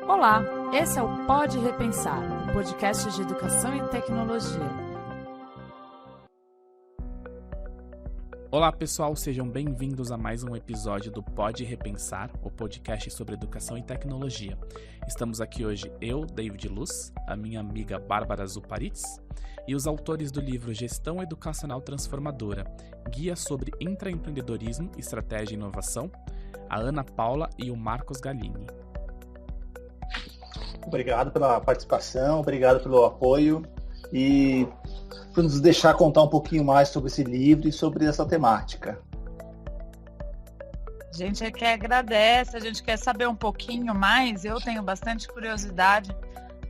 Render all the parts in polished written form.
Olá, esse é o Pode Repensar, o podcast de educação e tecnologia. Olá pessoal, sejam bem-vindos a mais um episódio do Pode Repensar, o podcast sobre educação e tecnologia. Estamos aqui hoje eu, David Luz, a minha amiga Bárbara Zuparitz e os autores do livro Gestão Educacional Transformadora, Guia sobre Intraempreendedorismo, Estratégia e Inovação, a Ana Paula e o Marcos Galini. Obrigado pela participação, obrigado pelo apoio e por nos deixar contar um pouquinho mais sobre esse livro e sobre essa temática. A gente é que agradece, a gente quer saber um pouquinho mais. Eu tenho bastante curiosidade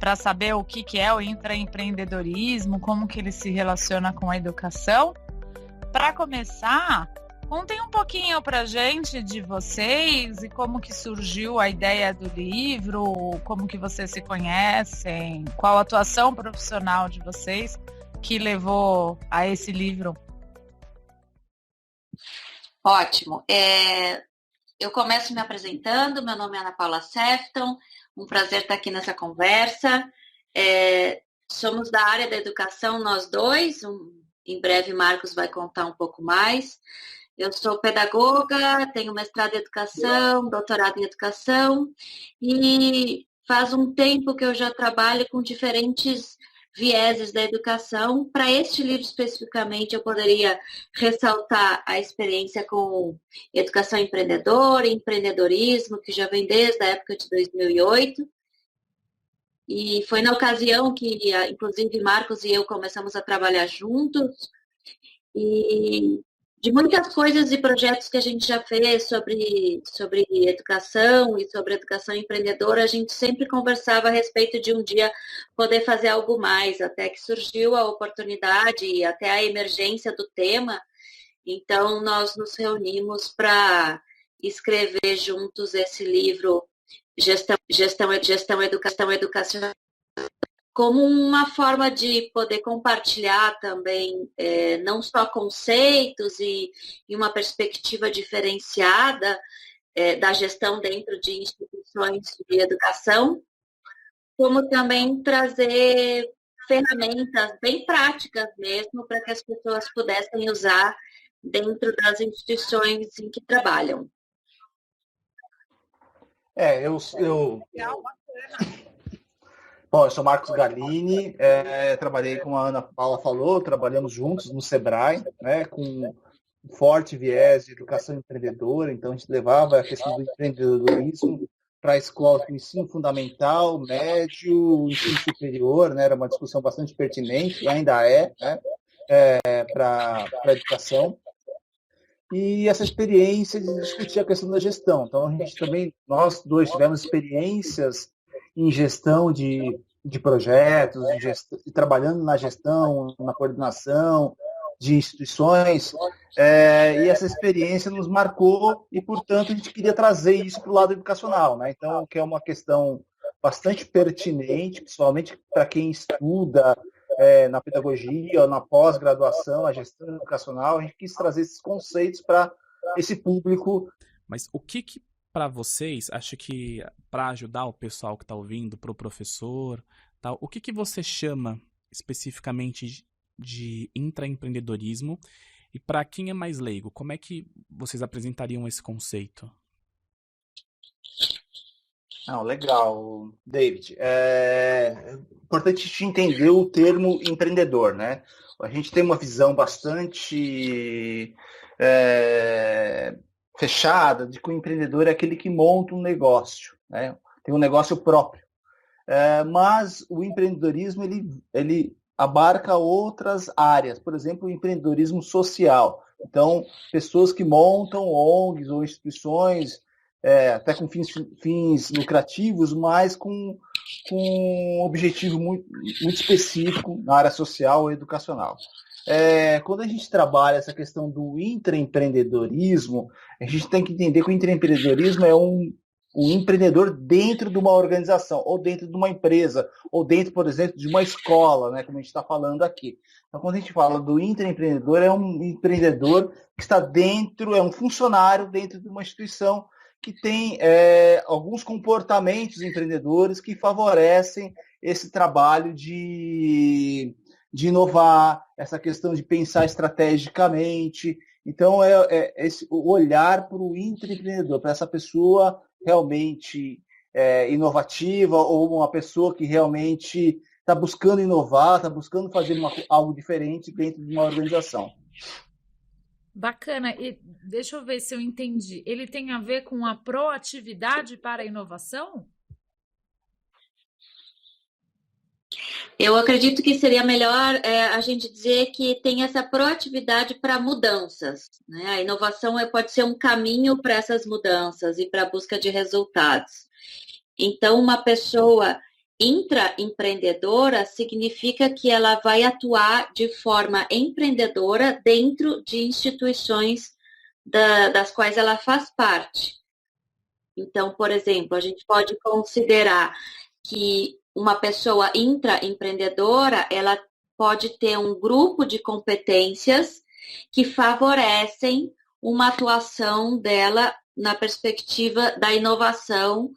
para saber o que é o intraempreendedorismo, como que ele se relaciona com a educação. Para começar, contem um pouquinho para a gente de vocês e como que surgiu a ideia do livro, como que vocês se conhecem, qual a atuação profissional de vocês que levou a esse livro. Ótimo. Eu começo me apresentando, meu nome é Ana Paula Sefton, um prazer estar aqui nessa conversa. Somos da área da educação, nós dois, em breve Marcos vai contar um pouco mais. Eu sou pedagoga, tenho mestrado em educação, doutorado em educação e faz um tempo que eu já trabalho com diferentes vieses da educação. Para este livro especificamente, eu poderia ressaltar a experiência com educação empreendedora, empreendedorismo, que já vem desde a época de 2008. E foi na ocasião que, inclusive, Marcos e eu começamos a trabalhar juntos. E de muitas coisas e projetos que a gente já fez sobre educação e sobre educação empreendedora, a gente sempre conversava a respeito de um dia poder fazer algo mais, até que surgiu a oportunidade e até a emergência do tema. Então, nós nos reunimos para escrever juntos esse livro, Gestão Educacional, como uma forma de poder compartilhar também não só conceitos e uma perspectiva diferenciada da gestão dentro de instituições de educação, como também trazer ferramentas bem práticas mesmo para que as pessoas pudessem usar dentro das instituições em que trabalham. Bom, eu sou Marcos Galini, trabalhei, como a Ana Paula falou, trabalhamos juntos no Sebrae, né, com um forte viés de educação empreendedora, então a gente levava a questão do empreendedorismo para a escola de ensino fundamental, médio, ensino superior, né, era uma discussão bastante pertinente, ainda né, para a educação. E essa experiência de discutir a questão da gestão. Então, nós dois tivemos experiências em gestão de projetos, trabalhando na gestão, na coordenação de instituições, e essa experiência nos marcou e, portanto, a gente queria trazer isso para o lado educacional, né? Então, que é uma questão bastante pertinente, principalmente para quem estuda na pedagogia ou na pós-graduação, a gestão educacional, a gente quis trazer esses conceitos para esse público. Mas o que para vocês, acho que para ajudar o pessoal que está ouvindo, para o professor, tal, o que você chama especificamente de intraempreendedorismo? E para quem é mais leigo, como é que vocês apresentariam esse conceito? Legal, David. É importante a gente entender o termo empreendedor, né? A gente tem uma visão bastante fechada de que o empreendedor é aquele que monta um negócio, né? Tem um negócio próprio. Mas o empreendedorismo ele abarca outras áreas, por exemplo, o empreendedorismo social. Então, pessoas que montam ONGs ou instituições até com fins lucrativos, mas com um objetivo muito, muito específico na área social ou educacional. Quando a gente trabalha essa questão do intraempreendedorismo, a gente tem que entender que o intraempreendedorismo é um empreendedor dentro de uma organização, ou dentro de uma empresa, ou dentro, por exemplo, de uma escola, né, como a gente está falando aqui. Então, quando a gente fala do intraempreendedor, é um empreendedor que está dentro, é um funcionário dentro de uma instituição que tem alguns comportamentos empreendedores que favorecem esse trabalho de inovar, essa questão de pensar estrategicamente. Então, o olhar para o intraempreendedor, para essa pessoa realmente inovativa ou uma pessoa que realmente está buscando inovar, está buscando fazer algo diferente dentro de uma organização. Bacana. E deixa eu ver se eu entendi. Ele tem a ver com a proatividade para a inovação? Eu acredito que seria melhor a gente dizer que tem essa proatividade para mudanças, né? A inovação pode ser um caminho para essas mudanças e para a busca de resultados. Então, uma pessoa intraempreendedora significa que ela vai atuar de forma empreendedora dentro de instituições das quais ela faz parte. Então, por exemplo, a gente pode considerar que uma pessoa intraempreendedora, ela pode ter um grupo de competências que favorecem uma atuação dela na perspectiva da inovação.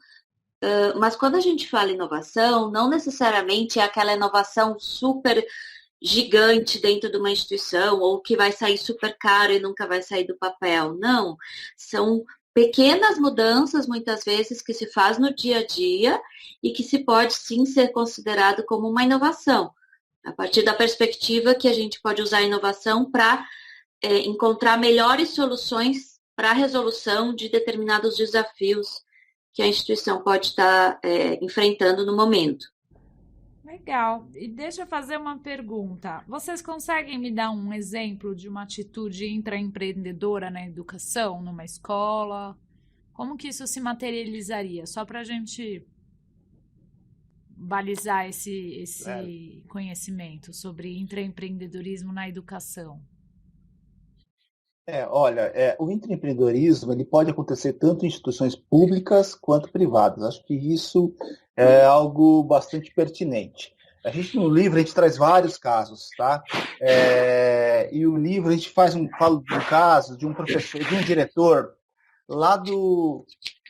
Mas quando a gente fala inovação, não necessariamente é aquela inovação super gigante dentro de uma instituição ou que vai sair super caro e nunca vai sair do papel. Não, são pequenas mudanças, muitas vezes, que se faz no dia a dia e que se pode, sim, ser considerado como uma inovação. A partir da perspectiva que a gente pode usar a inovação para encontrar melhores soluções para a resolução de determinados desafios que a instituição pode estar enfrentando no momento. Legal. E deixa eu fazer uma pergunta. Vocês conseguem me dar um exemplo de uma atitude intraempreendedora na educação, numa escola? Como que isso se materializaria? Só para a gente balizar esse conhecimento sobre intraempreendedorismo na educação. Olha, o intraempreendedorismo ele pode acontecer tanto em instituições públicas quanto privadas. Acho que isso é algo bastante pertinente. A gente, no livro, a gente traz vários casos, tá? E o livro, a gente fala de um caso de um professor, de um diretor lá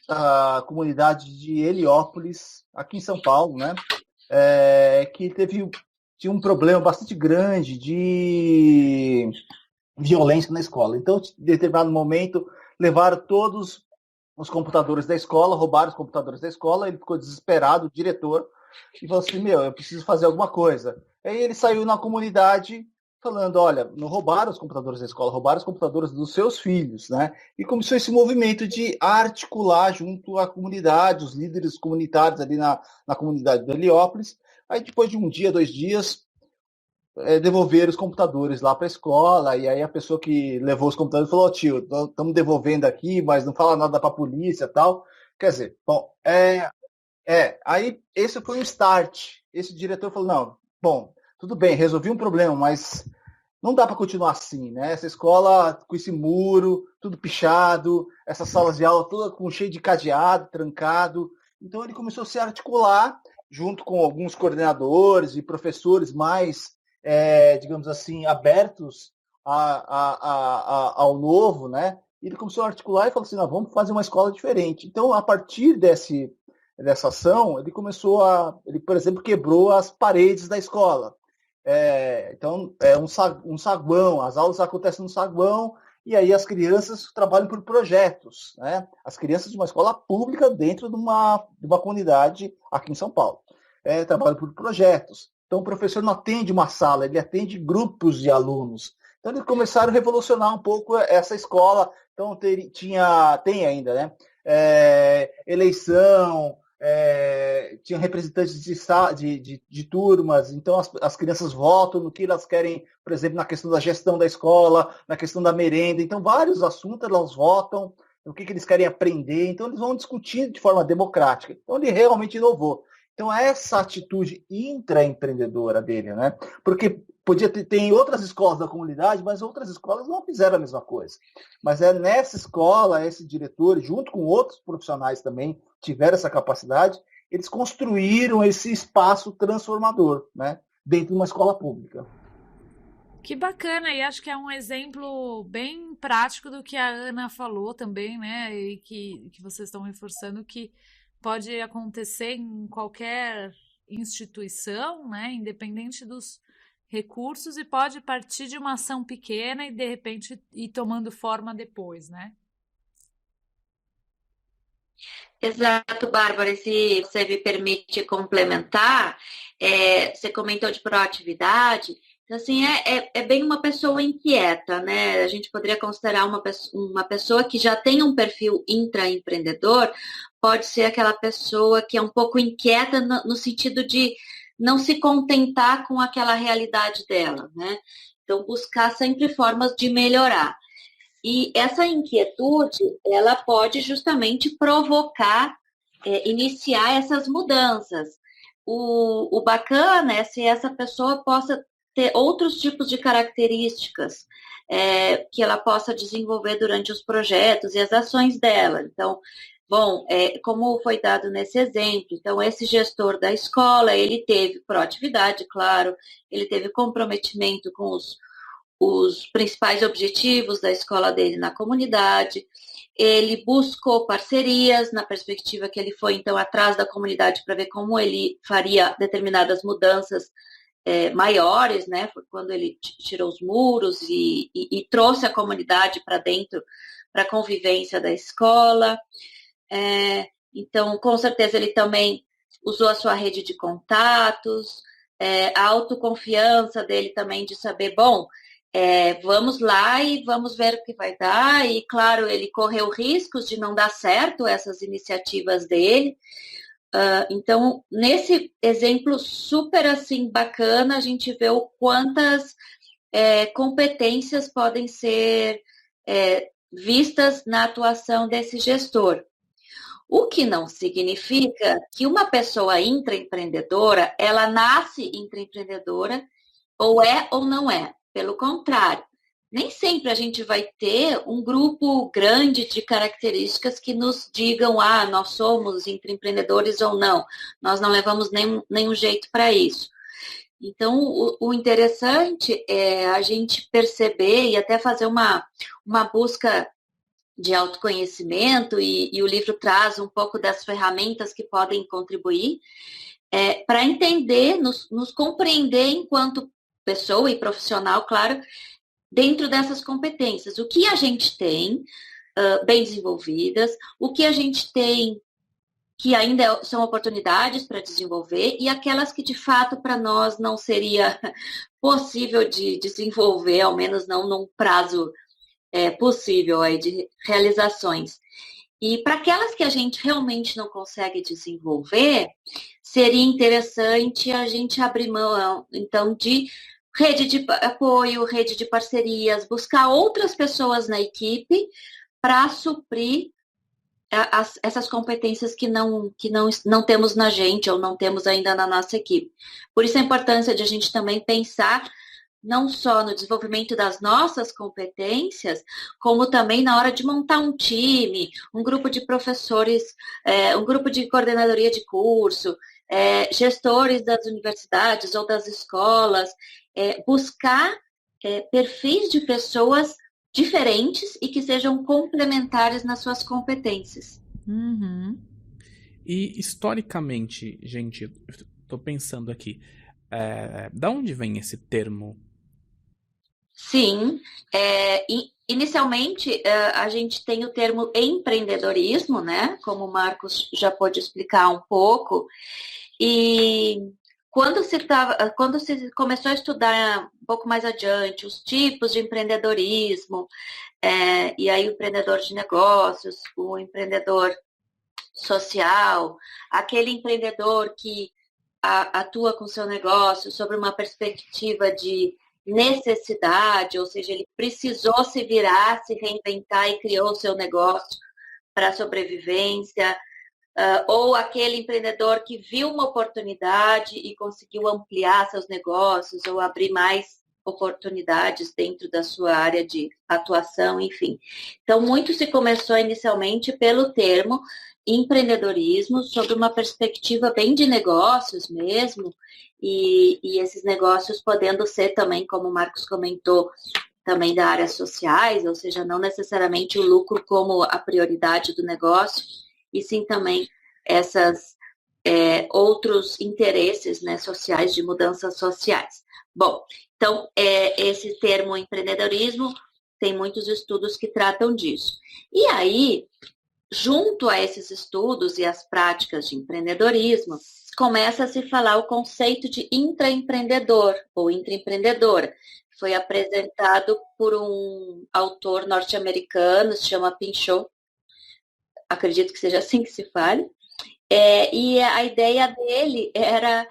da comunidade de Heliópolis, aqui em São Paulo, né? Que tinha um problema bastante grande de violência na escola. Então, em determinado momento, levaram todos os computadores da escola, roubaram os computadores da escola, ele ficou desesperado, o diretor, e falou assim, eu preciso fazer alguma coisa. Aí ele saiu na comunidade falando, olha, não roubaram os computadores da escola, roubaram os computadores dos seus filhos, né? E começou esse movimento de articular junto à comunidade, os líderes comunitários ali na comunidade de Heliópolis. Aí depois de um dia, 2 dias, devolver os computadores lá para a escola, e aí a pessoa que levou os computadores falou, tio, estamos devolvendo aqui, mas não fala nada para a polícia e tal. Quer dizer, bom, aí esse foi um start. Esse diretor falou, não, bom, tudo bem, resolvi um problema, mas não dá para continuar assim, né? Essa escola com esse muro, tudo pichado, essas salas de aula toda cheio de cadeado, trancado. Então ele começou a se articular junto com alguns coordenadores e professores mais digamos assim, abertos ao novo, né? E ele começou a articular e falou assim, vamos fazer uma escola diferente. Então, a partir dessa ação, ele, por exemplo, quebrou as paredes da escola. Então, um saguão, as aulas acontecem no saguão, e aí as crianças trabalham por projetos, né? As crianças de uma escola pública dentro de uma comunidade aqui em São Paulo. Trabalham por projetos. Então, o professor não atende uma sala, ele atende grupos de alunos. Então, eles começaram a revolucionar um pouco essa escola. Então, tem ainda, né? Eleição, tinha representantes de turmas. Então, as crianças votam no que elas querem, por exemplo, na questão da gestão da escola, na questão da merenda. Então, vários assuntos elas votam, o que eles querem aprender. Então, eles vão discutir de forma democrática. Então, ele realmente inovou. Então, essa atitude intraempreendedora dele, né? Porque tem outras escolas da comunidade, mas outras escolas não fizeram a mesma coisa. Mas nessa escola, esse diretor, junto com outros profissionais também, tiveram essa capacidade, eles construíram esse espaço transformador, né? Dentro de uma escola pública. Que bacana, e acho que é um exemplo bem bem prático do que a Ana falou também, né? E que vocês estão reforçando que pode acontecer em qualquer instituição, né? Independente dos recursos, e pode partir de uma ação pequena e de repente ir tomando forma depois, né? Exato, Bárbara. E se você me permite complementar, você comentou de proatividade. Então, assim, é bem uma pessoa inquieta, né? A gente poderia considerar uma pessoa que já tem um perfil intraempreendedor, pode ser aquela pessoa que é um pouco inquieta no sentido de não se contentar com aquela realidade dela, né? Então, buscar sempre formas de melhorar. E essa inquietude, ela pode justamente provocar, iniciar essas mudanças. O bacana é se essa pessoa possa ter outros tipos de características que ela possa desenvolver durante os projetos e as ações dela. Então, bom, como foi dado nesse exemplo, então esse gestor da escola, ele teve proatividade, claro, ele teve comprometimento com os principais objetivos da escola dele na comunidade, ele buscou parcerias na perspectiva que ele foi, então, atrás da comunidade para ver como ele faria determinadas mudanças maiores, né? Foi quando ele tirou os muros e trouxe a comunidade para dentro, para a convivência da escola. Então, com certeza, ele também usou a sua rede de contatos, a autoconfiança dele também de saber, bom, vamos lá e vamos ver o que vai dar. E, claro, ele correu riscos de não dar certo essas iniciativas dele. Então, nesse exemplo super, assim, bacana, a gente vê o quantas competências podem ser vistas na atuação desse gestor. O que não significa que uma pessoa intraempreendedora, ela nasce intraempreendedora, ou é ou não é. Pelo contrário, nem sempre a gente vai ter um grupo grande de características que nos digam, nós somos intraempreendedores ou não. Nós não levamos nenhum jeito para isso. Então, o interessante é a gente perceber e até fazer uma busca de autoconhecimento, e o livro traz um pouco das ferramentas que podem contribuir para entender, nos compreender enquanto pessoa e profissional, claro, dentro dessas competências. O que a gente tem bem desenvolvidas, o que a gente tem que ainda são oportunidades para desenvolver, e aquelas que, de fato, para nós não seria possível de desenvolver, ao menos não num prazo possível aí de realizações. E para aquelas que a gente realmente não consegue desenvolver, seria interessante a gente abrir mão, então, de rede de apoio, rede de parcerias, buscar outras pessoas na equipe para suprir essas competências que não temos na gente ou não temos ainda na nossa equipe. Por isso a importância de a gente também pensar não só no desenvolvimento das nossas competências, como também na hora de montar um time, um grupo de professores, um grupo de coordenadoria de curso, gestores das universidades ou das escolas, buscar perfis de pessoas diferentes e que sejam complementares nas suas competências. Uhum. E historicamente, gente, estou pensando aqui, da onde vem esse termo? Sim, inicialmente a gente tem o termo empreendedorismo, né? Como o Marcos já pôde explicar um pouco. E quando se começou a estudar um pouco mais adiante os tipos de empreendedorismo, e aí o empreendedor de negócios, o empreendedor social, aquele empreendedor que atua com seu negócio sobre uma perspectiva de necessidade, ou seja, ele precisou se virar, se reinventar e criou o seu negócio para a sobrevivência, ou aquele empreendedor que viu uma oportunidade e conseguiu ampliar seus negócios ou abrir mais oportunidades dentro da sua área de atuação, enfim. Então, muito se começou inicialmente pelo termo empreendedorismo, sobre uma perspectiva bem de negócios mesmo, e esses negócios podendo ser também, como o Marcos comentou, também da área sociais, ou seja, não necessariamente o lucro como a prioridade do negócio, e sim também essas outros interesses, né, sociais, de mudanças sociais. Bom, então, esse termo empreendedorismo tem muitos estudos que tratam disso. E aí, junto a esses estudos e as práticas de empreendedorismo, começa a se falar o conceito de intraempreendedor ou intraempreendedora. Foi apresentado por um autor norte-americano, se chama Pinchot, acredito que seja assim que se fale, e a ideia dele era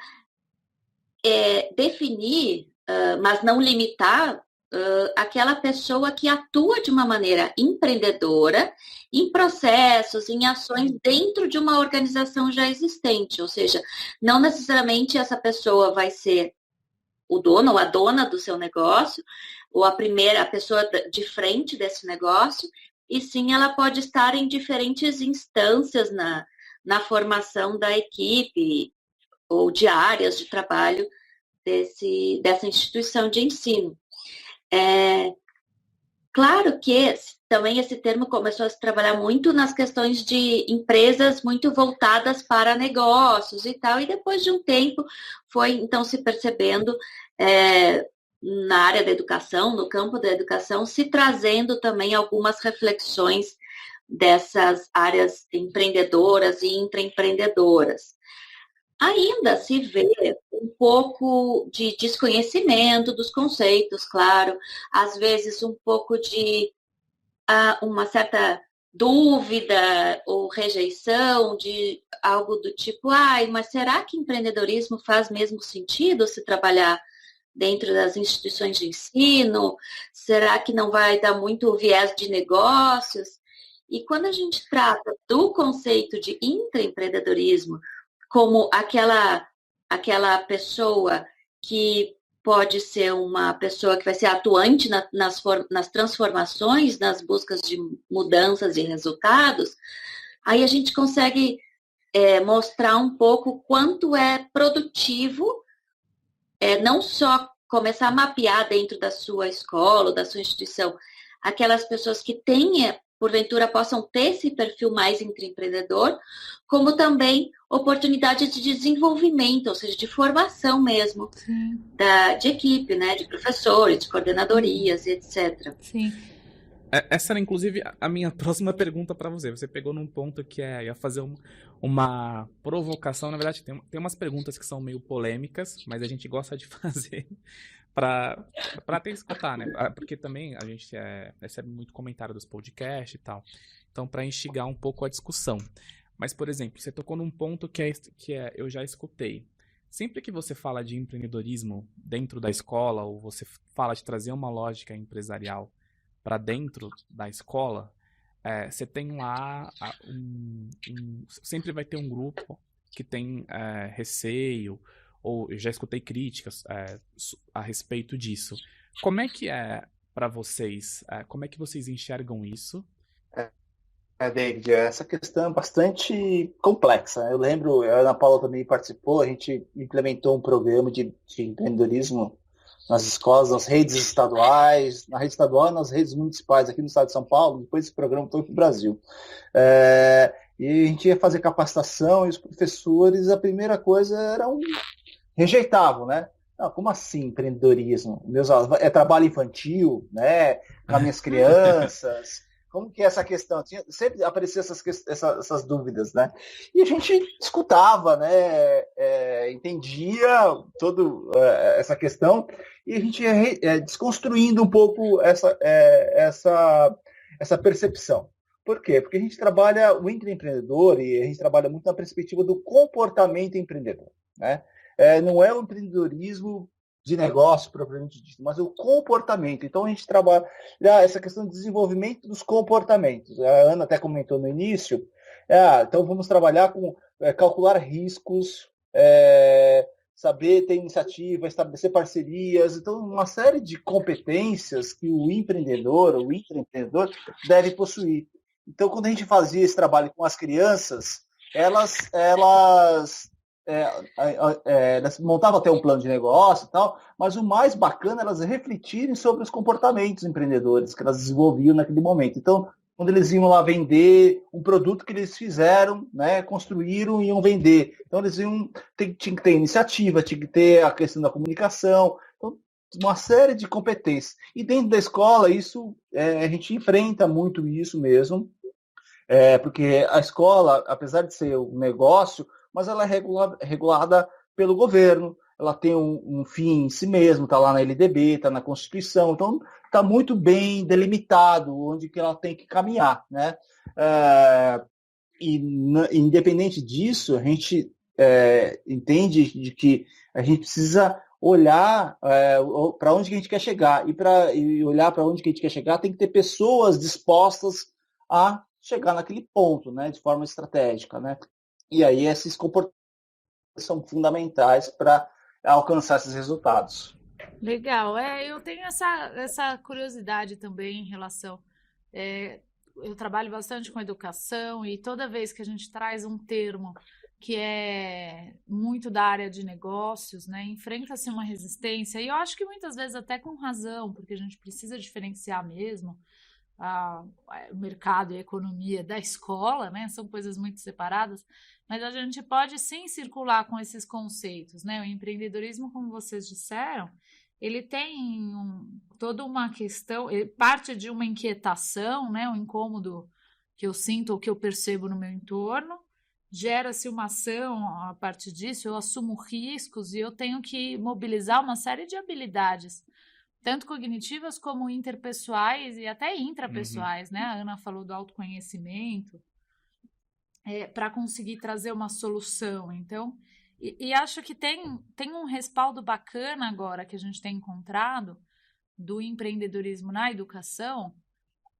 definir, mas não limitar, aquela pessoa que atua de uma maneira empreendedora em processos, em ações dentro de uma organização já existente, ou seja, não necessariamente essa pessoa vai ser o dono ou a dona do seu negócio, ou a pessoa de frente desse negócio, e sim ela pode estar em diferentes instâncias na formação da equipe ou de áreas de trabalho dessa instituição de ensino. Claro que também esse termo começou a se trabalhar muito nas questões de empresas muito voltadas para negócios e tal, e depois de um tempo foi então se percebendo na área da educação, no campo da educação, se trazendo também algumas reflexões dessas áreas empreendedoras e intraempreendedoras. Ainda se vê um pouco de desconhecimento dos conceitos, claro, às vezes um pouco de uma certa dúvida ou rejeição de algo do tipo, mas será que empreendedorismo faz mesmo sentido se trabalhar dentro das instituições de ensino? Será que não vai dar muito viés de negócios? E quando a gente trata do conceito de intraempreendedorismo como aquela pessoa que pode ser uma pessoa que vai ser atuante nas transformações, nas buscas de mudanças e resultados, aí a gente consegue mostrar um pouco quanto é produtivo, não só começar a mapear dentro da sua escola, da sua instituição, aquelas pessoas que porventura possam ter esse perfil mais intraempreendedor, como também oportunidades de desenvolvimento, ou seja, de formação mesmo de equipe, né, de professores, de coordenadorias, etc. Sim. Essa era, inclusive, a minha próxima pergunta para você. Você pegou num ponto que ia fazer uma provocação. Na verdade, tem umas perguntas que são meio polêmicas, mas a gente gosta de fazer para até escutar, né? Porque também a gente recebe muito comentário dos podcasts e tal. Então, para instigar um pouco a discussão. Mas, por exemplo, você tocou num ponto que eu já escutei. Sempre que você fala de empreendedorismo dentro da escola, ou você fala de trazer uma lógica empresarial para dentro da escola, você tem lá sempre vai ter um grupo que tem receio, ou eu já escutei críticas a respeito disso. Como é que é para vocês? Como é que vocês enxergam isso? David, essa questão é bastante complexa. Eu lembro, a Ana Paula também participou, a gente implementou um programa de empreendedorismo nas escolas, nas redes estaduais, na rede estadual e nas redes municipais aqui no estado de São Paulo. Depois esse programa foi para o Brasil. E a gente ia fazer capacitação e os professores, a primeira coisa rejeitavam, né? Não, como assim empreendedorismo? É trabalho infantil, né? Com as minhas crianças. Como que é essa questão? Sempre apareciam essas dúvidas, né? E a gente escutava, né? Entendia toda essa questão e a gente ia desconstruindo um pouco essa percepção. Por quê? Porque a gente trabalha o intraempreendedor e a gente trabalha muito na perspectiva do comportamento empreendedor, né? Não é o empreendedorismo de negócio propriamente dito, mas o comportamento. Então a gente trabalha essa questão de desenvolvimento dos comportamentos. A Ana até comentou no início. Então vamos trabalhar com calcular riscos, saber ter iniciativa, estabelecer parcerias. Então uma série de competências que o empreendedor, o intraempreendedor deve possuir. Então quando a gente fazia esse trabalho com as crianças, elas elas montavam até um plano de negócio e tal, mas o mais bacana era elas refletirem sobre os comportamentos empreendedores que elas desenvolviam naquele momento. Então, quando eles iam lá vender um produto que eles fizeram, né, construíram e iam vender. Então, eles tinha que ter iniciativa, tinha que ter a questão da comunicação, então, uma série de competências. E dentro da escola, isso a gente enfrenta muito isso mesmo, porque a escola, apesar de ser um negócio, mas ela é regulada pelo governo, ela tem um fim em si mesmo, está lá na LDB, está na Constituição, então está muito bem delimitado onde que ela tem que caminhar, né? E independente disso, a gente entende de que a gente precisa olhar para onde que a gente quer chegar, e olhar para onde que a gente quer chegar tem que ter pessoas dispostas a chegar naquele ponto, né, de forma estratégica, né? E aí esses comportamentos são fundamentais para alcançar esses resultados. Legal. Eu tenho essa curiosidade também em relação... eu trabalho bastante com educação e toda vez que a gente traz um termo que é muito da área de negócios, né, enfrenta-se uma resistência, e eu acho que muitas vezes até com razão, porque a gente precisa diferenciar mesmo o mercado e a economia da escola, né? São coisas muito separadas, mas a gente pode sim circular com esses conceitos, né? O empreendedorismo, como vocês disseram, ele tem toda uma questão, parte de uma inquietação, né? Um incômodo que eu sinto ou que eu percebo no meu entorno, gera-se uma ação a partir disso, eu assumo riscos e eu tenho que mobilizar uma série de habilidades, tanto cognitivas como interpessoais e até intrapessoais, né? A Ana falou do autoconhecimento, para conseguir trazer uma solução. Então, e acho que tem um respaldo bacana agora que a gente tem encontrado do empreendedorismo na educação,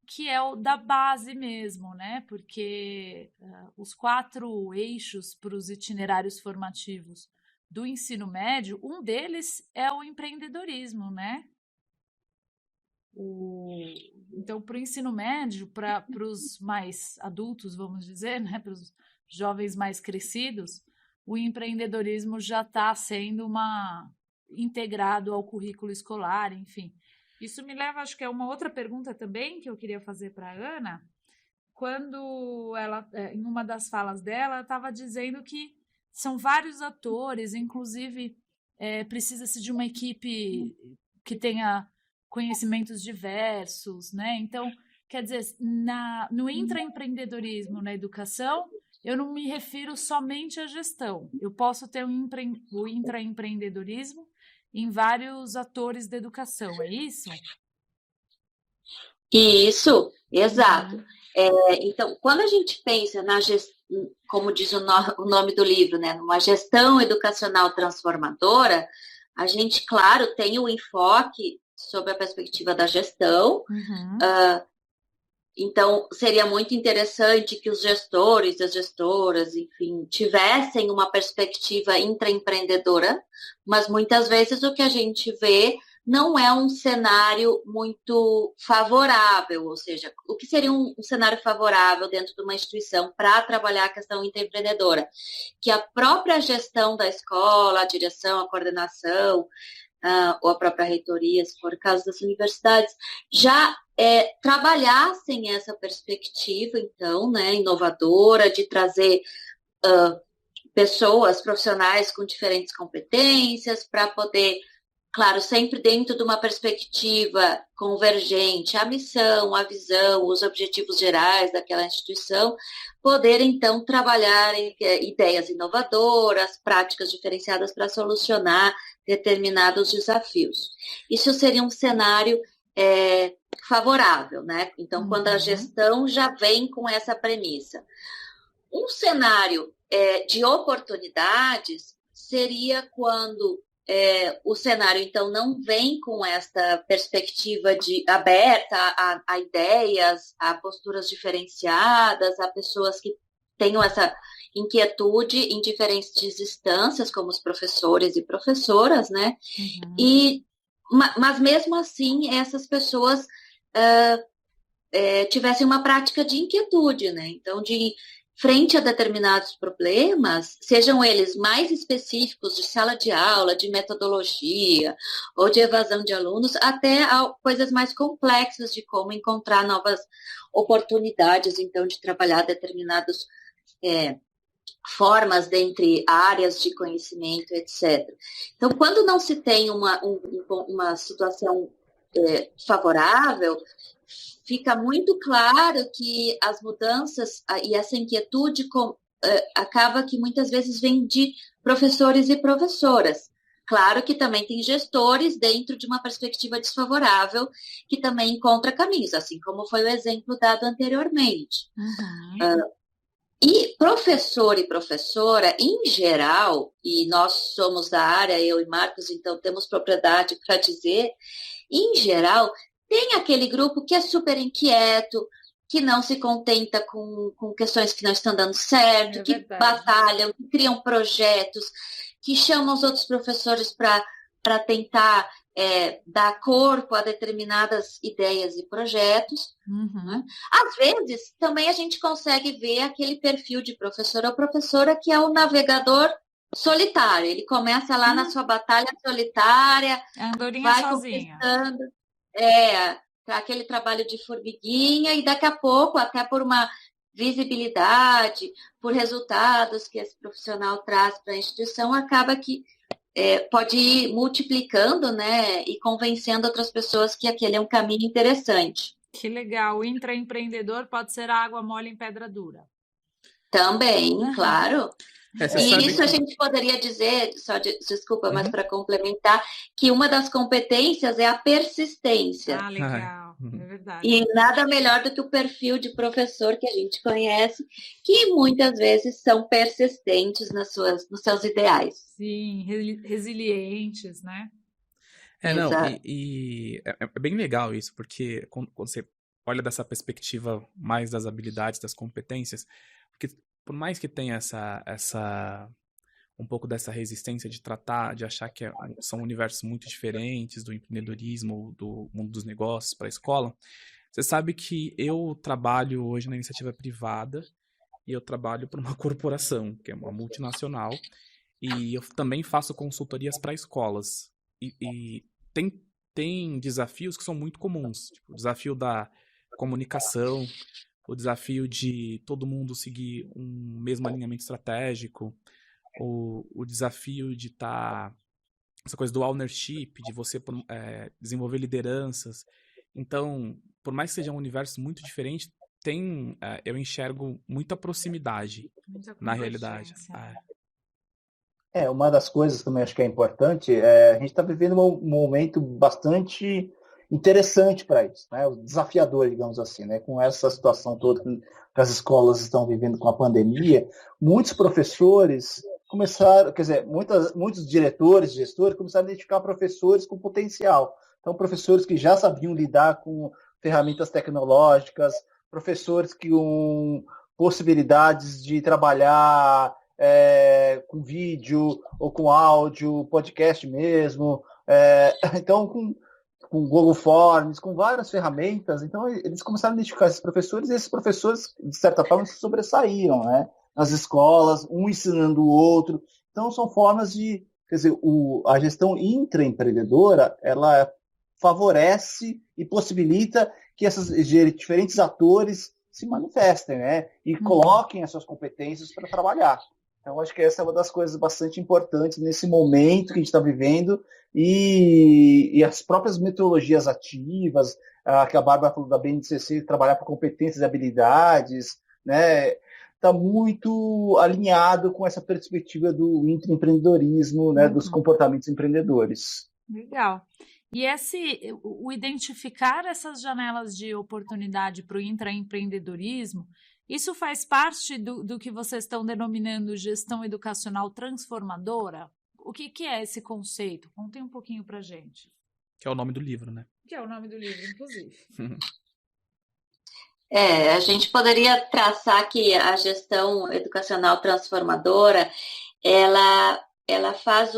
que é o da base mesmo, né? Porque os 4 eixos para os itinerários formativos do ensino médio, um deles é o empreendedorismo, né? Então, para o ensino médio, para os mais adultos, vamos dizer, né, para os jovens mais crescidos, o empreendedorismo já está sendo integrado ao currículo escolar, enfim. Isso me leva, acho que é uma outra pergunta também que eu queria fazer para a Ana, quando ela, em uma das falas dela, estava dizendo que são vários atores, inclusive precisa-se de uma equipe que tenha conhecimentos diversos, né? Então, quer dizer, no intraempreendedorismo na educação, eu não me refiro somente à gestão. Eu posso ter o intraempreendedorismo em vários atores da educação, é isso? Isso, exato. Então, quando a gente pensa na gestão, como diz o nome do livro, né, numa gestão educacional transformadora, a gente, claro, tem o enfoque sobre a perspectiva da gestão. Então, seria muito interessante que os gestores, as gestoras, enfim, tivessem uma perspectiva intraempreendedora, mas muitas vezes o que a gente vê não é um cenário muito favorável, ou seja, o que seria um cenário favorável dentro de uma instituição para trabalhar a questão intraempreendedora? Que a própria gestão da escola, a direção, a coordenação, ou a própria reitoria, se for o caso das universidades, já trabalhassem essa perspectiva, então, né, inovadora, de trazer pessoas, profissionais com diferentes competências, para poder, claro, sempre dentro de uma perspectiva convergente, a missão, a visão, os objetivos gerais daquela instituição, poder, então, trabalhar ideias inovadoras, práticas diferenciadas para solucionar determinados desafios. Isso seria um cenário favorável, né? Então, quando a gestão já vem com essa premissa. Um cenário de oportunidades seria quando o cenário, então, não vem com esta perspectiva aberta a ideias, a posturas diferenciadas, a pessoas que tenham essa inquietude em diferentes instâncias, como os professores e professoras, né? Mas mesmo assim, essas pessoas tivessem uma prática de inquietude, né? Então, de frente a determinados problemas, sejam eles mais específicos de sala de aula, de metodologia ou de evasão de alunos, até coisas mais complexas de como encontrar novas oportunidades, então, de trabalhar determinados formas dentre áreas de conhecimento, etc. Então, quando não se tem uma situação favorável, fica muito claro que as mudanças e essa inquietude acaba que muitas vezes vem de professores e professoras. Claro que também tem gestores dentro de uma perspectiva desfavorável que também encontra caminhos, assim como foi o exemplo dado anteriormente. Uhum. E professor e professora, em geral, e nós somos da área, eu e Marcos, então temos propriedade para dizer, em geral, tem aquele grupo que é super inquieto, que não se contenta com questões que não estão dando certo, que batalham, que criam projetos, que chamam os outros professores para tentar dar corpo a determinadas ideias e projetos. Uhum. Né? Às vezes, também a gente consegue ver aquele perfil de professor ou professora que é o navegador solitário. Ele começa lá na sua batalha solitária, Andorinha vai sozinha. conquistando aquele trabalho de formiguinha e daqui a pouco, até por uma visibilidade, por resultados que esse profissional traz para a instituição, acaba que pode ir multiplicando, né, e convencendo outras pessoas que aquele é um caminho interessante. Que legal. O intraempreendedor pode ser água mole em pedra dura. Também, claro. E isso que... a gente poderia dizer, desculpa, mas para complementar, que uma das competências é a persistência. Ah, legal, é verdade. E nada melhor do que o perfil de professor que a gente conhece, que muitas vezes são persistentes nos seus ideais. Sim, resilientes, né? Não, e é bem legal isso, porque quando você olha dessa perspectiva mais das habilidades, das competências, porque por mais que tenha um pouco dessa resistência de tratar, de achar que são universos muito diferentes do empreendedorismo, do mundo dos negócios para a escola, você sabe que eu trabalho hoje na iniciativa privada e eu trabalho para uma corporação, que é uma multinacional, e eu também faço consultorias para escolas. E tem desafios que são muito comuns, tipo, o desafio da comunicação, o desafio de todo mundo seguir um mesmo alinhamento estratégico, o desafio de essa coisa do ownership, de você desenvolver lideranças. Então, por mais que seja um universo muito diferente, eu enxergo muita proximidade na realidade. Uma das coisas que também acho que é importante, a gente está vivendo um momento bastante interessante para isso, né? Desafiador, digamos assim, né? Com essa situação toda que as escolas estão vivendo com a pandemia, muitos professores começaram, quer dizer, muitos diretores, gestores começaram a identificar professores com potencial. Então, professores que já sabiam lidar com ferramentas tecnológicas, professores que com possibilidades de trabalhar com vídeo ou com áudio, podcast mesmo, então com Google Forms, com várias ferramentas. Então eles começaram a identificar esses professores e esses professores, de certa forma, se sobressaíram, né, nas escolas, um ensinando o outro. Então são formas de, quer dizer, a gestão intraempreendedora, ela favorece e possibilita que esses diferentes atores se manifestem, né, e coloquem as suas competências para trabalhar. Então, acho que essa é uma das coisas bastante importantes nesse momento que a gente está vivendo e as próprias metodologias ativas, que a Bárbara falou da BNCC, trabalhar com competências e habilidades, né, está muito alinhado com essa perspectiva do intraempreendedorismo, né, dos comportamentos empreendedores. Legal. E o identificar essas janelas de oportunidade para o intraempreendedorismo, isso faz parte do que vocês estão denominando gestão educacional transformadora? O que é esse conceito? Contem um pouquinho para a gente. Que é o nome do livro, né? Que é o nome do livro, inclusive. A gente poderia traçar que a gestão educacional transformadora, ela faz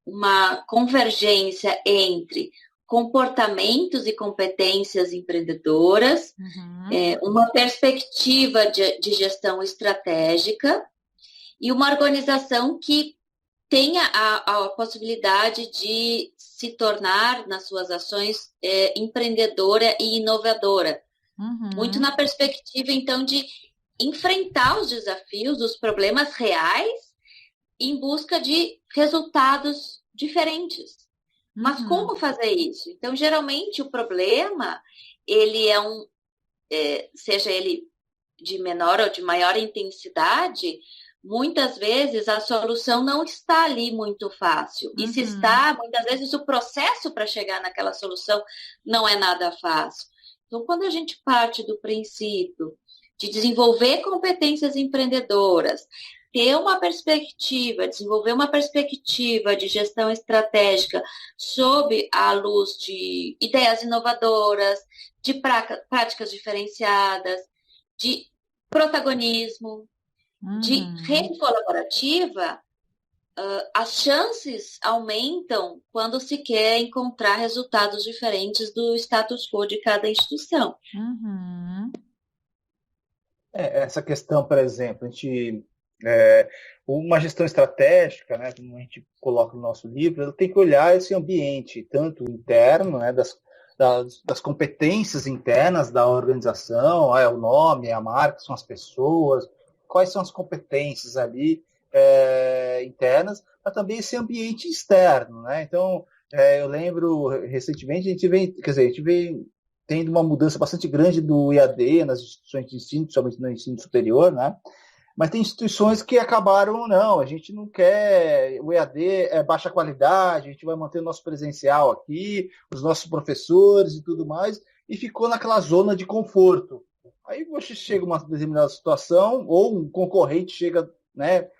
uma convergência entre comportamentos e competências empreendedoras, uma perspectiva de gestão estratégica e uma organização que tenha a possibilidade de se tornar, nas suas ações, empreendedora e inovadora. Muito na perspectiva, então, de enfrentar os desafios, os problemas reais, em busca de resultados diferentes. Mas como fazer isso? Então, geralmente, o problema, ele seja ele de menor ou de maior intensidade, muitas vezes a solução não está ali muito fácil. E se está, muitas vezes o processo para chegar naquela solução não é nada fácil. Então, quando a gente parte do princípio de desenvolver competências empreendedoras, ter uma perspectiva, desenvolver uma perspectiva de gestão estratégica sob a luz de ideias inovadoras, de práticas diferenciadas, de protagonismo, de rede colaborativa, as chances aumentam quando se quer encontrar resultados diferentes do status quo de cada instituição. Essa questão, por exemplo, uma gestão estratégica, né, como a gente coloca no nosso livro, ela tem que olhar esse ambiente, tanto interno, né, das competências internas da organização, o nome, a marca, são as pessoas, quais são as competências ali internas, mas também esse ambiente externo, né? Então, eu lembro, recentemente, a gente vem tendo uma mudança bastante grande do EAD nas instituições de ensino, principalmente no ensino superior, né? Mas tem instituições que acabaram, não, a gente não quer, o EAD é baixa qualidade, a gente vai manter o nosso presencial aqui, os nossos professores e tudo mais, e ficou naquela zona de conforto. Aí você chega a uma determinada situação, ou um concorrente chega, né,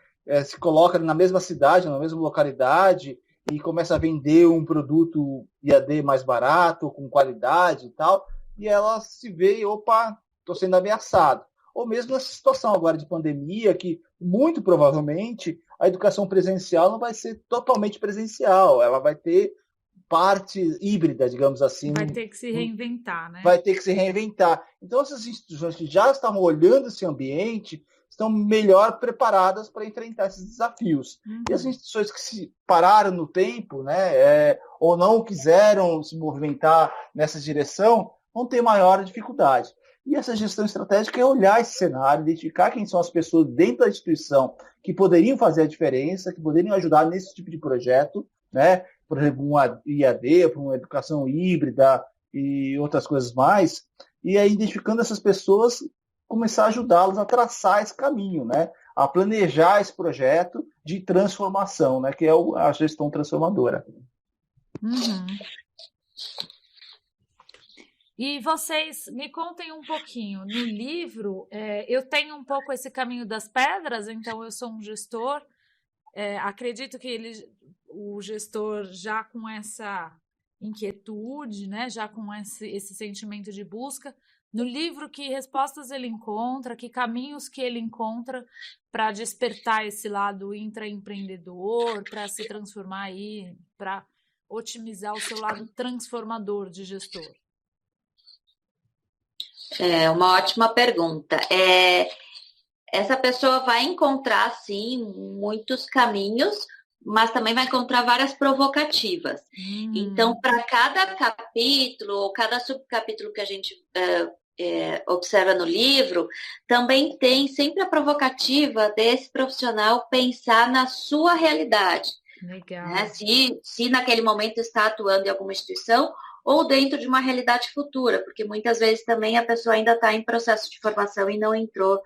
se coloca na mesma cidade, na mesma localidade, e começa a vender um produto EAD mais barato, com qualidade e tal, e ela se vê, opa, estou sendo ameaçado. Ou mesmo nessa situação agora de pandemia, que muito provavelmente a educação presencial não vai ser totalmente presencial, ela vai ter parte híbrida, digamos assim. Vai ter que se reinventar, né? Vai ter que se reinventar. Então, essas instituições que já estavam olhando esse ambiente estão melhor preparadas para enfrentar esses desafios. E as instituições que se pararam no tempo, né, ou não quiseram se movimentar nessa direção, vão ter maior dificuldade. E essa gestão estratégica é olhar esse cenário, identificar quem são as pessoas dentro da instituição que poderiam fazer a diferença, que poderiam ajudar nesse tipo de projeto, né? Por exemplo, um IAD, para uma educação híbrida e outras coisas mais. E aí, identificando essas pessoas, começar a ajudá-las a traçar esse caminho, né? A planejar esse projeto de transformação, né? Que é a gestão transformadora. E vocês me contem um pouquinho. No livro, eu tenho um pouco esse caminho das pedras, então eu sou um gestor. Acredito que o gestor já com essa inquietude, né, já com esse sentimento de busca, no livro que respostas ele encontra, que caminhos que ele encontra para despertar esse lado intraempreendedor, para se transformar aí, para otimizar o seu lado transformador de gestor. É uma ótima pergunta. Essa pessoa vai encontrar, sim, muitos caminhos, mas também vai encontrar várias provocativas. Então, para cada capítulo ou cada subcapítulo que a gente observa no livro, também tem sempre a provocativa desse profissional pensar na sua realidade. Legal. Né? Se naquele momento está atuando em alguma instituição ou dentro de uma realidade futura, porque muitas vezes também a pessoa ainda está em processo de formação e não entrou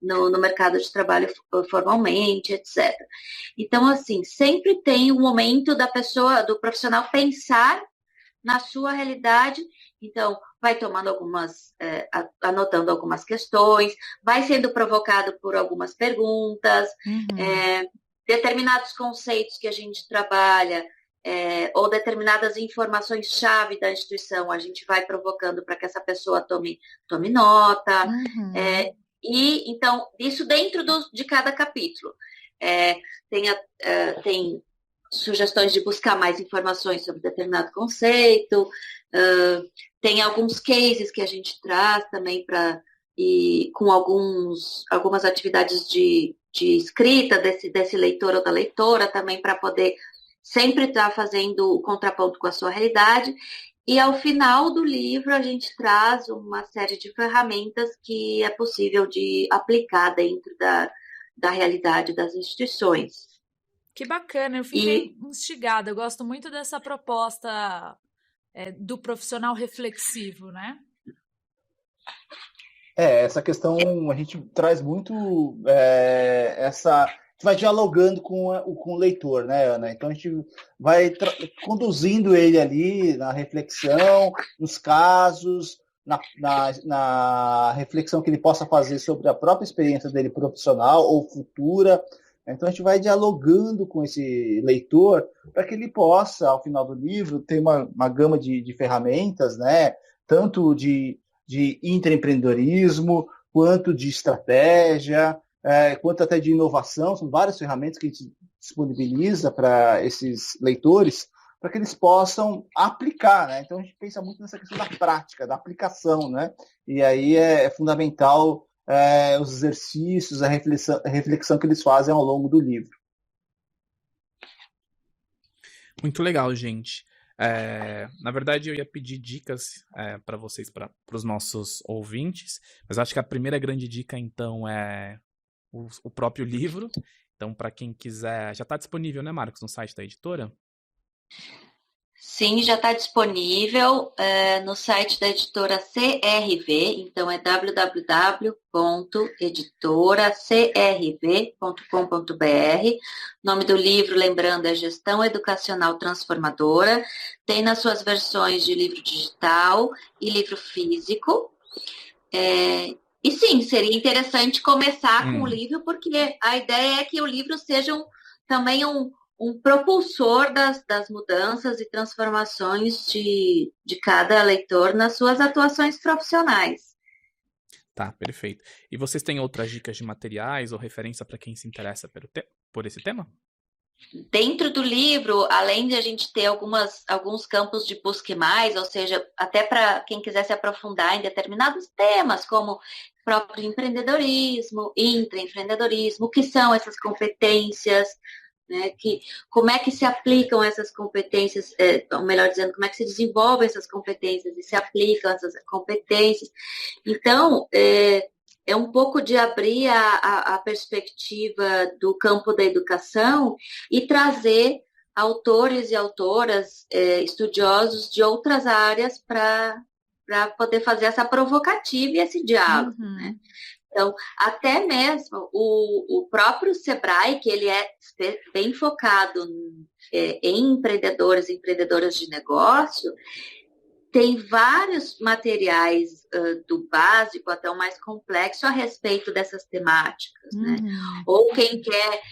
no mercado de trabalho formalmente, etc. Então, assim, sempre tem um momento do profissional pensar na sua realidade. Então, vai tomando anotando algumas questões, vai sendo provocado por algumas perguntas, determinados conceitos que a gente trabalha, ou determinadas informações-chave da instituição, a gente vai provocando para que essa pessoa tome nota. E, então, isso dentro de cada capítulo. Tem sugestões de buscar mais informações sobre determinado conceito. Tem alguns cases que a gente traz também com algumas atividades de escrita desse leitor ou da leitora também, para poder sempre estar fazendo o contraponto com a sua realidade. E ao final do livro a gente traz uma série de ferramentas que é possível de aplicar dentro da realidade das instituições. Que bacana, eu fiquei instigada. Eu gosto muito dessa proposta do profissional reflexivo, né? Essa questão a gente traz muito essa... A gente vai dialogando com o leitor, né, Ana? Então a gente vai conduzindo ele ali na reflexão, nos casos, na reflexão que ele possa fazer sobre a própria experiência dele profissional ou futura. Então a gente vai dialogando com esse leitor para que ele possa, ao final do livro, ter uma gama de ferramentas, né? Tanto de intraempreendedorismo, quanto de estratégia, quanto até de inovação. São várias ferramentas que a gente disponibiliza para esses leitores, para que eles possam aplicar, né? Então a gente pensa muito nessa questão da prática, da aplicação, né? E aí é fundamental os exercícios, a reflexão que eles fazem ao longo do livro. Muito legal, gente. Na verdade, eu ia pedir dicas para vocês, para os nossos ouvintes, mas acho que a primeira grande dica, então, é o próprio livro. Então, para quem quiser... Já está disponível, né, Marcos, no site da editora? Sim, já está disponível no site da editora CRV, então é www.editoracrv.com.br. O nome do livro, lembrando, é Gestão Educacional Transformadora. Tem nas suas versões de livro digital e livro físico. E sim, seria interessante começar com o livro, porque a ideia é que o livro seja também um propulsor das mudanças e transformações de cada leitor nas suas atuações profissionais. Tá, perfeito. E vocês têm outras dicas de materiais ou referência para quem se interessa por esse tema? Dentro do livro, além de a gente ter alguns campos de busca mais, ou seja, até para quem quiser se aprofundar em determinados temas, como próprio empreendedorismo, intraempreendedorismo, o que são essas competências, né, como é que se aplicam essas competências, ou melhor dizendo, como é que se desenvolvem essessas competências e se aplicam essas competências. Então, é um pouco de abrir a perspectiva do campo da educação e trazer autores e autoras estudiosos de outras áreas para poder fazer essa provocativa e esse diálogo, né? Então, até mesmo o próprio Sebrae, que ele é bem focado em empreendedores e empreendedoras de negócio, tem vários materiais do básico até o mais complexo a respeito dessas temáticas, né? Ou quem quer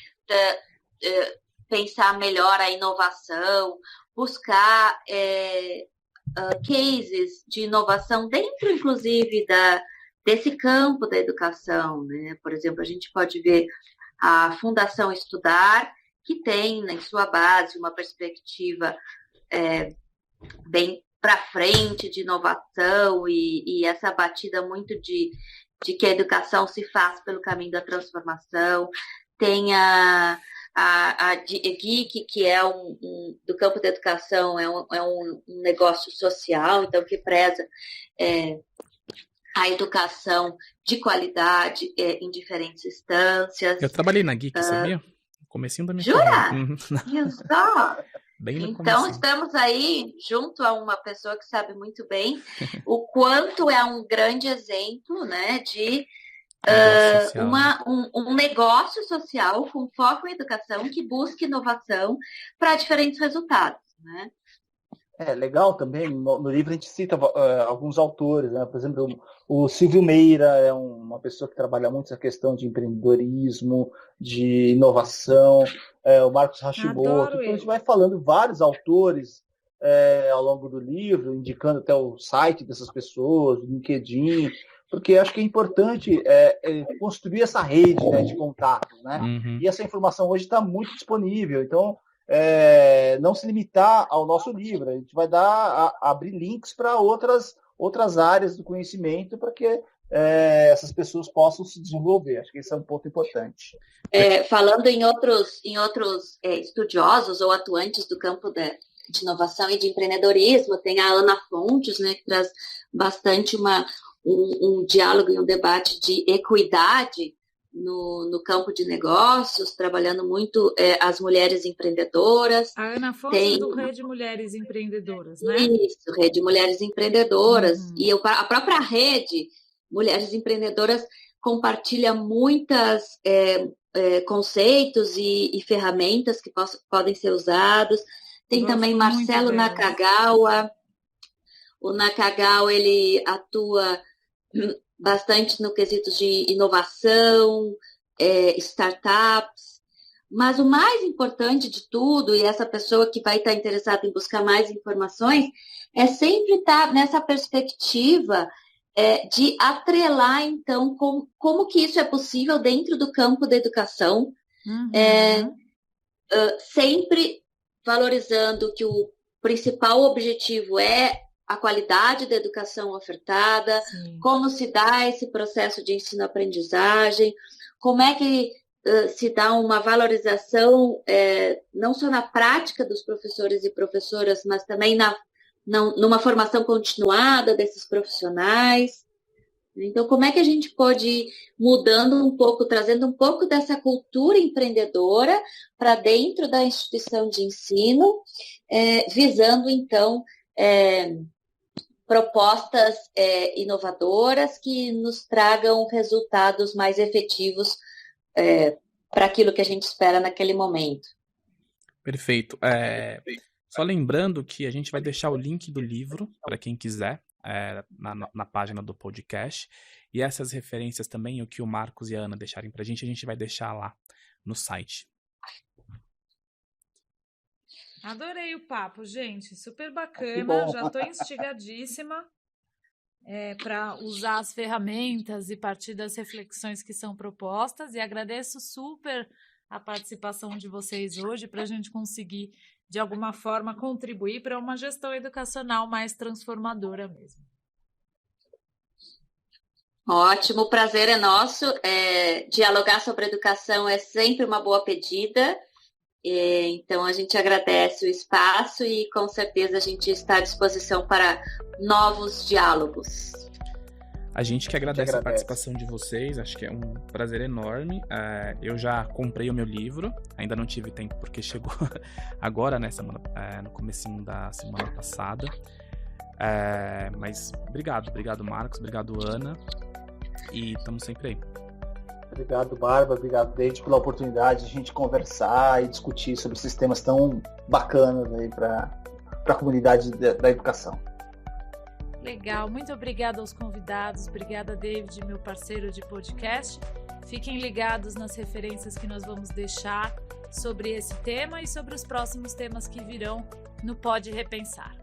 pensar melhor a inovação, buscar cases de inovação dentro, inclusive, desse campo da educação, né? Por exemplo, a gente pode ver a Fundação Estudar, que tem em sua base uma perspectiva bem para frente de inovação e essa batida muito de que a educação se faz pelo caminho da transformação. Tem a GEEK, que é do campo da educação, é um negócio social, então que preza a educação de qualidade em diferentes instâncias. Eu trabalhei na GEEK, sabia? No comecinho da minha Jura? carreira. Exato. Bem no Então, comecinho. estamos aí junto a uma pessoa que sabe muito bem o quanto é um grande exemplo, né, de um negócio social com foco em educação que busca inovação para diferentes resultados, né? Legal também, no livro a gente cita alguns autores, né? Por exemplo, o Silvio Meira é uma pessoa que trabalha muito essa questão de empreendedorismo, de inovação, o Marcos Hashimoto. Então a gente vai falando vários autores ao longo do livro, indicando até o site dessas pessoas, o LinkedIn, porque acho que é importante construir essa rede, né, de contatos, né? E essa informação hoje está muito disponível, então não se limitar ao nosso livro. A gente vai abrir links para outras áreas do conhecimento para que essas pessoas possam se desenvolver. Acho que esse é um ponto importante. Falando em outros estudiosos ou atuantes do campo de inovação e de empreendedorismo, tem a Ana Fontes, né, que traz bastante um diálogo e um debate de equidade no campo de negócios, trabalhando muito as mulheres empreendedoras. A Ana Fontes do Rede Mulheres Empreendedoras, né? Isso, Rede Mulheres Empreendedoras. E a própria Rede Mulheres Empreendedoras compartilha muitos conceitos e ferramentas que podem ser usados. Tem também Marcelo Nakagawa. O Nakagawa, ele atua bastante no quesito de inovação, startups, mas o mais importante de tudo, e essa pessoa que vai estar interessada em buscar mais informações, é sempre estar nessa perspectiva de atrelar, então, como que isso é possível dentro do campo da educação, sempre valorizando que o principal objetivo é a qualidade da educação ofertada, como se dá esse processo de ensino-aprendizagem, como é que se dá uma valorização não só na prática dos professores e professoras, mas também numa formação continuada desses profissionais. Então, como é que a gente pode ir mudando um pouco, trazendo um pouco dessa cultura empreendedora para dentro da instituição de ensino, visando, então, propostas inovadoras que nos tragam resultados mais efetivos para aquilo que a gente espera naquele momento. Perfeito. Só lembrando que a gente vai deixar o link do livro para quem quiser na página do podcast, e essas referências também, o que o Marcos e a Ana deixarem para a gente vai deixar lá no site. Adorei o papo, gente, super bacana, já estou instigadíssima para usar as ferramentas e partir das reflexões que são propostas, e agradeço super a participação de vocês hoje para a gente conseguir, de alguma forma, contribuir para uma gestão educacional mais transformadora mesmo. Ótimo, o prazer é nosso. Dialogar sobre educação é sempre uma boa pedida. Então, a gente agradece o espaço e, com certeza, a gente está à disposição para novos diálogos. A gente que agradece a participação de vocês, acho que é um prazer enorme. Eu já comprei o meu livro, ainda não tive tempo porque chegou agora, né, no comecinho da semana passada. Mas obrigado Marcos, obrigado Ana, e estamos sempre aí. Obrigado, Bárbara, obrigado, David, pela oportunidade de a gente conversar e discutir sobre esses temas tão bacanas aí para a comunidade da educação. Legal, muito obrigada aos convidados, obrigada, David, meu parceiro de podcast. Fiquem ligados nas referências que nós vamos deixar sobre esse tema e sobre os próximos temas que virão no Pode Repensar.